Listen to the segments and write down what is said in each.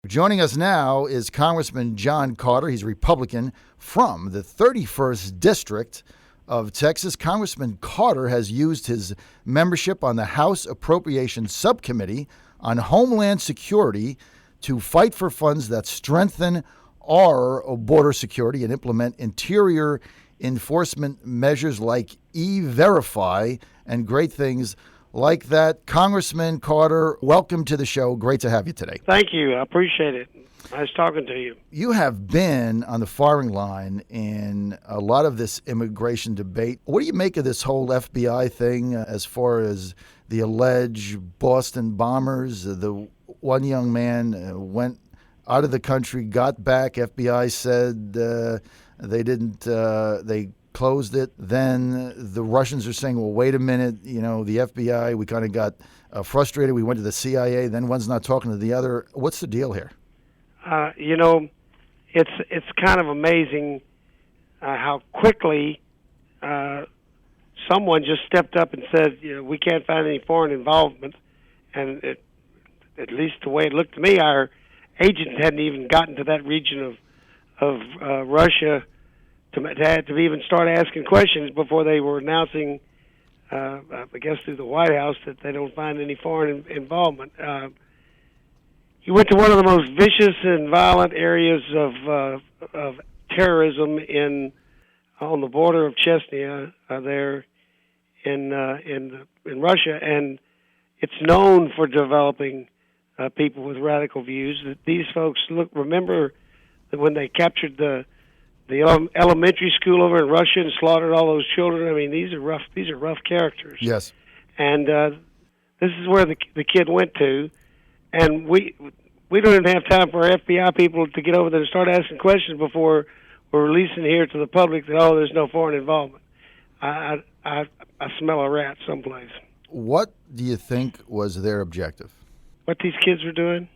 Joining us now is Congressman John Carter. He's a Republican from the 31st District of Texas. Congressman Carter has used his membership on the House Appropriations Subcommittee on Homeland Security to fight for funds that strengthen our border security and implement interior enforcement measures like E-Verify and great things like that. Congressman Carter, welcome to the show. Great to have you today. Thank you. I appreciate it. Nice talking to you. You have been on the firing line in a lot of this immigration debate. What do you make of this whole FBI thing as far as the alleged Boston bombers? The one young man went out of the country, got back. FBI said they closed it. Then the Russians are saying, well, wait a minute, the FBI, we kind of got frustrated. We went to the CIA. Then one's not talking to the other. What's the deal here? It's kind of amazing how quickly someone just stepped up and said, we can't find any foreign involvement. And at least the way it looked to me, our agents hadn't even gotten to that region of Russia to even start asking questions before they were announcing, I guess through the White House, that they don't find any foreign involvement. He went to one of the most vicious and violent areas of terrorism on the border of Chechnya, there in Russia, and it's known for developing people with radical views. That these folks remember that when they captured the elementary school over in Russia and slaughtered all those children. I mean, these are rough characters. Yes. And this is where the kid went to, and we don't even have time for our FBI people to get over there and start asking questions before we're releasing here to the public that there's no foreign involvement. I smell a rat someplace. What do you think was their objective? What these kids were doing?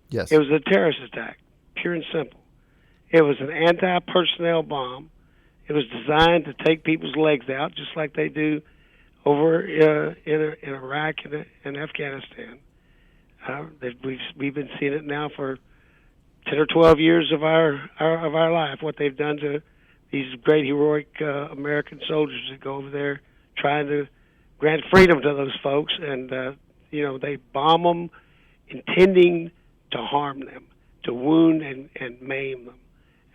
Yes. It was a terrorist attack, pure and simple. It was an anti-personnel bomb. It was designed to take people's legs out, just like they do over in Iraq and Afghanistan. We've been seeing it now for 10 or 12 years of our life. What they've done to these great heroic American soldiers that go over there trying to grant freedom to those folks, and they bomb them, intending to harm them, to wound and maim them.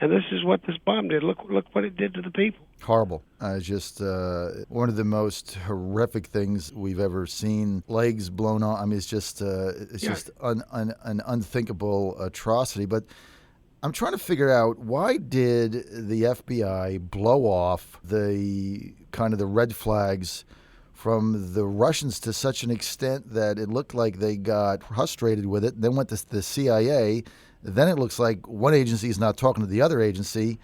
And this is what this bomb did. Look what it did to the people. Horrible. Just one of the most horrific things we've ever seen. Legs blown off. I mean, it's just an unthinkable atrocity. But I'm trying to figure out, why did the FBI blow off the kind of the red flags from the Russians to such an extent that it looked like they got frustrated with it, then went to the CIA. Then it looks like one agency is not talking to the other agency.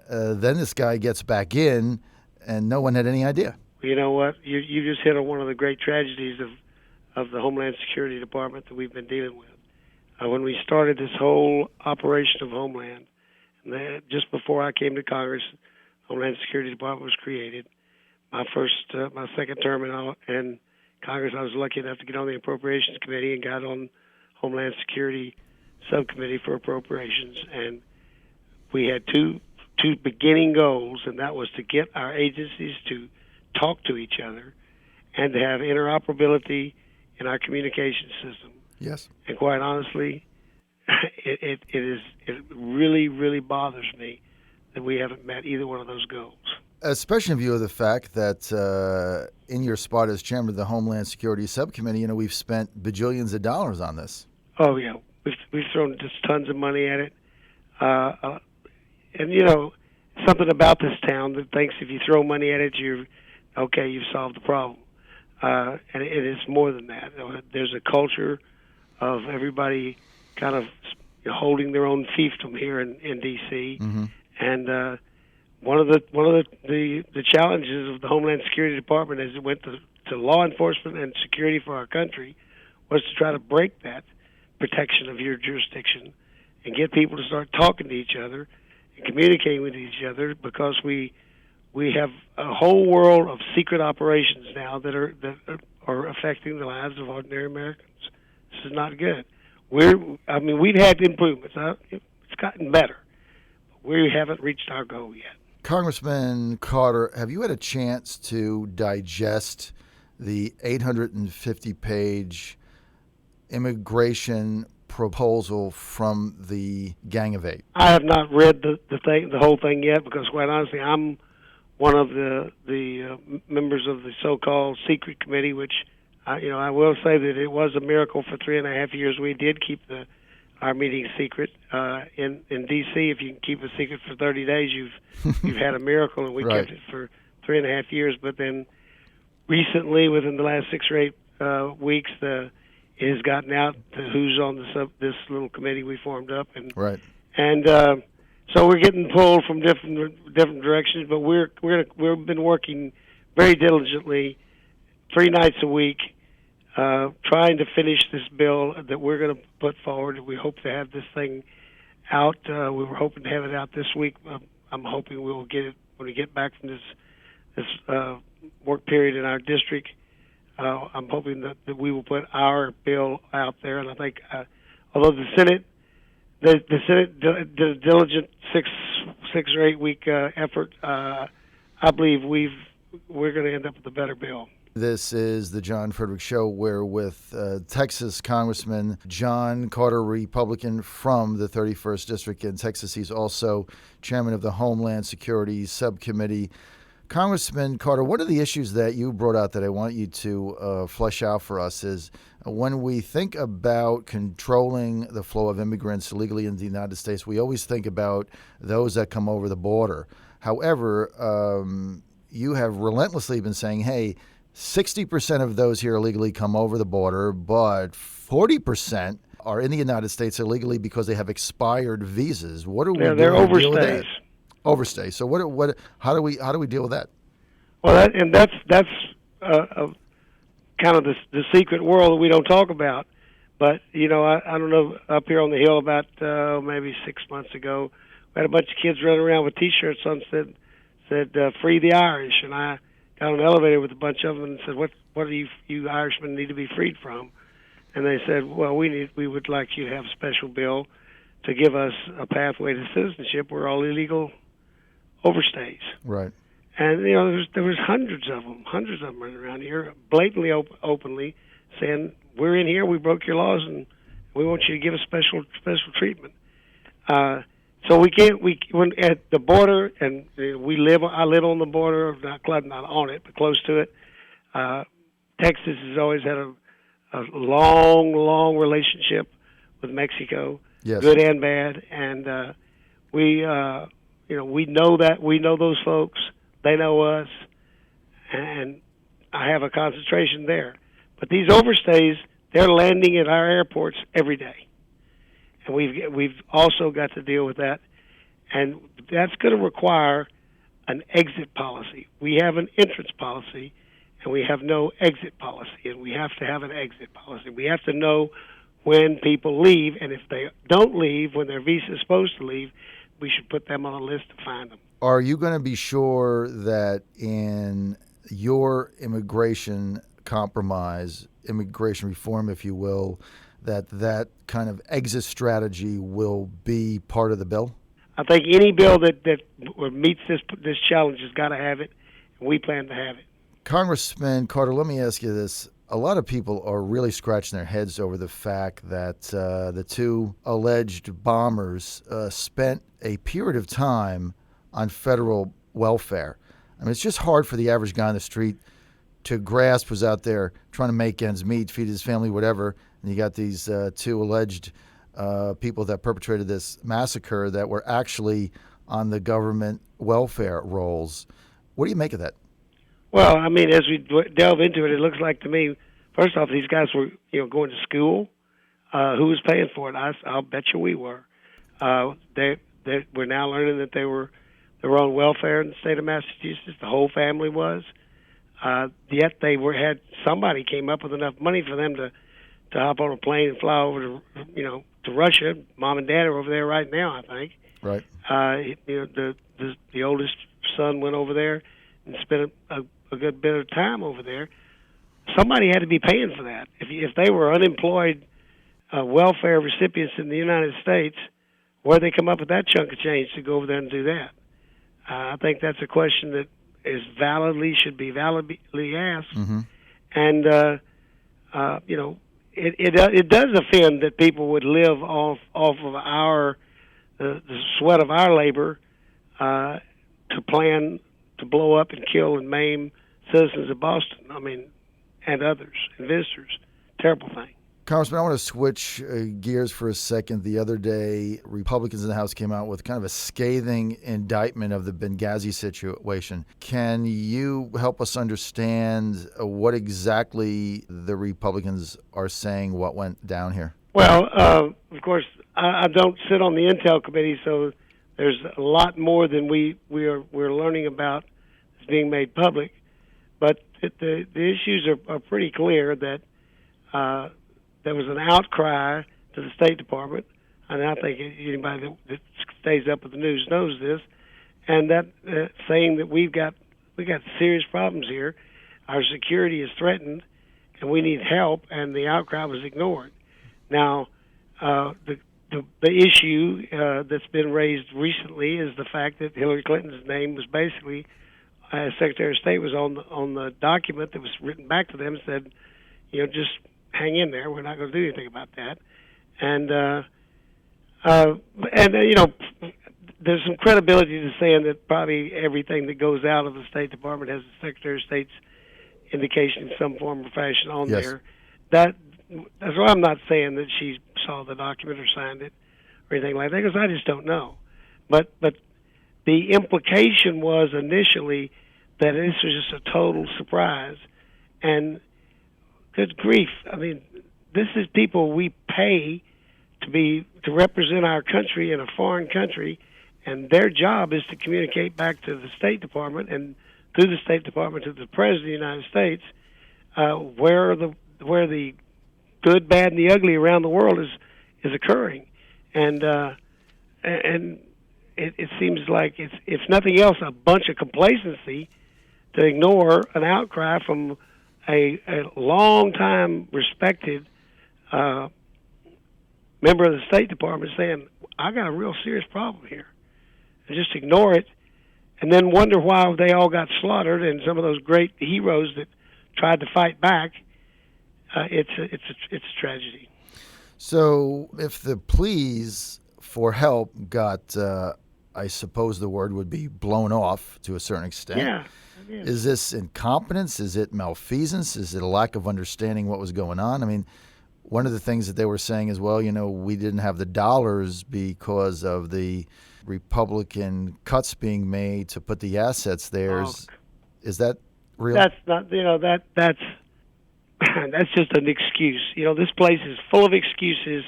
Then this guy gets back in, and no one had any idea. You know what? You just hit on one of the great tragedies of the Homeland Security Department that we've been dealing with. When we started this whole operation of Homeland, and just before I came to Congress, Homeland Security Department was created. My second term in Congress, I was lucky enough to get on the Appropriations Committee and got on Homeland Security Subcommittee for Appropriations, and we had two beginning goals, and that was to get our agencies to talk to each other and to have interoperability in our communication system. Yes. And quite honestly, it really, really bothers me that we haven't met either one of those goals. Especially in view of the fact that in your spot as chairman of the Homeland Security Subcommittee, we've spent bajillions of dollars on this. Oh, yeah. We've thrown just tons of money at it. And, something about this town that thinks if you throw money at it, you've solved the problem. And it is more than that. There's a culture of everybody kind of holding their own fiefdom here in D.C. Mm-hmm. And one of the challenges of the Homeland Security Department as it went to law enforcement and security for our country was to try to break that protection of your jurisdiction and get people to start talking to each other and communicating with each other, because we have a whole world of secret operations now that are affecting the lives of ordinary Americans. This is not good. we've had improvements. It's gotten better. We haven't reached our goal yet. Congressman Carter, have you had a chance to digest the 850-page immigration proposal from the Gang of Eight? I have not read the whole thing yet because, quite honestly, I'm one of the members of the so-called secret committee, which I will say that it was a miracle for 3.5 years. We did keep our meeting secret in D.C. If you can keep a secret for 30 days, you've had a miracle, and we right. kept it for 3.5 years. But then recently, within the last 6 or 8 weeks, it has gotten out to who's on this little committee we formed up, and right. So we're getting pulled from different directions. But we've been working very diligently, 3 nights a week, trying to finish this bill that we're going to put forward. We hope to have this thing out. We were hoping to have it out this week. I'm hoping we'll get it when we get back from this work period in our district. I'm hoping that we will put our bill out there, and I think, although the Senate did a diligent 6 or 8 week effort, I believe we're going to end up with a better bill. This is the John Frederick Show. We're with Texas Congressman John Carter, Republican from the 31st District in Texas. He's also chairman of the Homeland Security Subcommittee. Congressman Carter, one of the issues that you brought out that I want you to flesh out for us is when we think about controlling the flow of immigrants illegally in the United States, we always think about those that come over the border. However, you have relentlessly been saying, hey, 60% of those here illegally come over the border, but 40% are in the United States illegally because they have expired visas. What do we do? They're overstays. Overstay. So how do we deal with that? Well, that's kind of the secret world that we don't talk about. But I don't know, up here on the hill about maybe 6 months ago, we had a bunch of kids running around with T-shirts on said "Free the Irish," and I got on an elevator with a bunch of them and said, "What do you Irishmen need to be freed from?" And they said, "Well, we would like you to have a special bill to give us a pathway to citizenship. We're all illegal overstays." Right. And there was hundreds of them running around here, blatantly, openly saying, "We're in here. We broke your laws, and we want you to give us special treatment." So when at the border, and I live on the border, not on it, but close to it. Texas has always had a long relationship with Mexico, yes. Good and bad, and we know those folks. They know us, and I have a concentration there. But these overstays, they're landing at our airports every day, and we've also got to deal with that, and that's going to require an exit policy. We have an entrance policy, and we have no exit policy, and we have to have an exit policy. We have to know when people leave, and if they don't leave when their visa is supposed to leave, we should put them on a list to find them. Are you going to be sure that in your immigration compromise, immigration reform, if you will, that kind of exit strategy will be part of the bill? I think any bill that meets this challenge has got to have it, and we plan to have it. Congressman Carter, let me ask you this. A lot of people are really scratching their heads over the fact that the 2 alleged bombers spent a period of time on federal welfare. I mean, it's just hard for the average guy on the street to grasp who's out there trying to make ends meet, feed his family, whatever. And you got these 2 alleged people that perpetrated this massacre that were actually on the government welfare rolls. What do you make of that? Well, I mean, as we delve into it, it looks like to me, first off, these guys were going to school. Who was paying for it? I'll bet you we were. We're now learning that they were on welfare in the state of Massachusetts. The whole family was. Yet had somebody came up with enough money for them to hop on a plane and fly over to Russia. Mom and Dad are over there right now, I think. Right. The oldest son went over there and spent a good bit of time over there. Somebody had to be paying for that. If they were unemployed welfare recipients in the United States, where they come up with that chunk of change to go over there and do that. I think that's a question that should be validly asked. Mm-hmm. And it does offend that people would live off of the sweat of our labor to plan to blow up and kill and maim citizens of Boston. I mean, and others and visitors. Terrible thing. Congressman, I want to switch gears for a second. The other day, Republicans in the House came out with kind of a scathing indictment of the Benghazi situation. Can you help us understand what exactly the Republicans are saying, what went down here? Well, of course, I don't sit on the Intel Committee, so there's a lot more than we're learning about that's being made public. But the issues are pretty clear that there was an outcry to the State Department, and I think anybody that stays up with the news knows this, and that saying that we got serious problems here, our security is threatened, and we need help, and the outcry was ignored. Now, the issue that's been raised recently is the fact that Hillary Clinton's name was basically, as Secretary of State, was on the document that was written back to them and said, just hang in there. We're not going to do anything about that. And there's some credibility to saying that probably everything that goes out of the State Department has the Secretary of State's indication in some form or fashion on Yes. there. That's why I'm not saying that she saw the document or signed it or anything like that, because I just don't know. But the implication was initially that this was just a total surprise. And good grief, I mean, this is people we pay to represent our country in a foreign country, and their job is to communicate back to the State Department and through the State Department to the President of the United States where the good, bad, and the ugly around the world is occurring, and it seems like it's, if nothing else, a bunch of complacency to ignore an outcry from a long-time respected member of the State Department saying, I got a real serious problem here, and just ignore it, and then wonder why they all got slaughtered, and some of those great heroes that tried to fight back. It's a tragedy. So if the pleas for help got, I suppose the word would be blown off to a certain extent. Yeah. Is this incompetence? Is it malfeasance? Is it a lack of understanding what was going on? I mean, one of the things that they were saying is, well, we didn't have the dollars because of the Republican cuts being made to put the assets there. Is that real? That's not, that's that's just an excuse. This place is full of excuses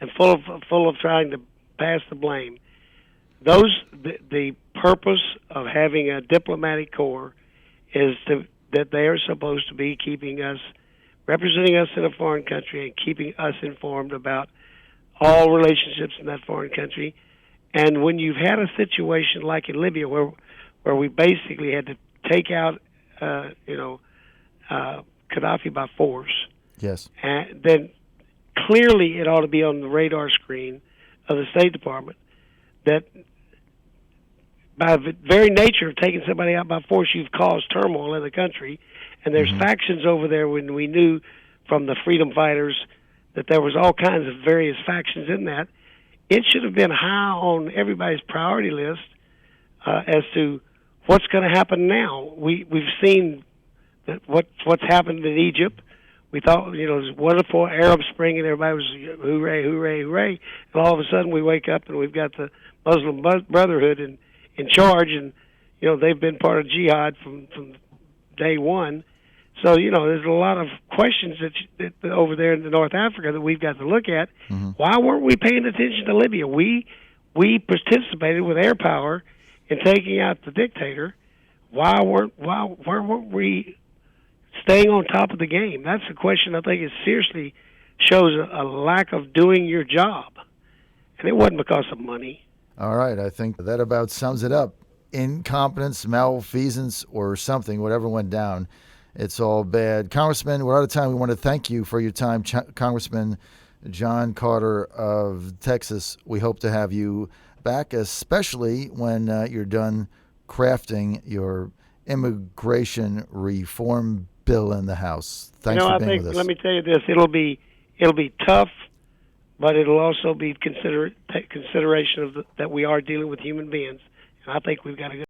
and full of trying to pass the blame. The purpose of having a diplomatic corps is that they are supposed to be representing us in a foreign country and keeping us informed about all relationships in that foreign country. And when you've had a situation like in Libya where we basically had to take out Gaddafi by force, yes, and then clearly it ought to be on the radar screen of the State Department that by the very nature of taking somebody out by force, you've caused turmoil in the country, and there's factions over there. When we knew from the freedom fighters that there was all kinds of various factions in that, it should have been high on everybody's priority list as to what's going to happen now. We've seen that what's happened in Egypt. We thought, it was a wonderful Arab Spring, and everybody was hooray, hooray, hooray. And all of a sudden, we wake up and we've got the Muslim Brotherhood in charge, and they've been part of jihad from day one. So there's a lot of questions that over there in the North Africa that we've got to look at. Mm-hmm. Why weren't we paying attention to Libya? We participated with air power in taking out the dictator. Why weren't we staying on top of the game? That's a question I think it seriously shows a lack of doing your job, and it wasn't because of money. All right, I think that about sums it up. Incompetence, malfeasance, or something, whatever went down, it's all bad. Congressman, we're out of time. We want to thank you for your time, Congressman John Carter of Texas. We hope to have you back, especially when you're done crafting your immigration reform bill in the House. Thanks for being with us. Let me tell you this: it'll be tough, but it'll also be consideration of that we are dealing with human beings, and I think we've got a good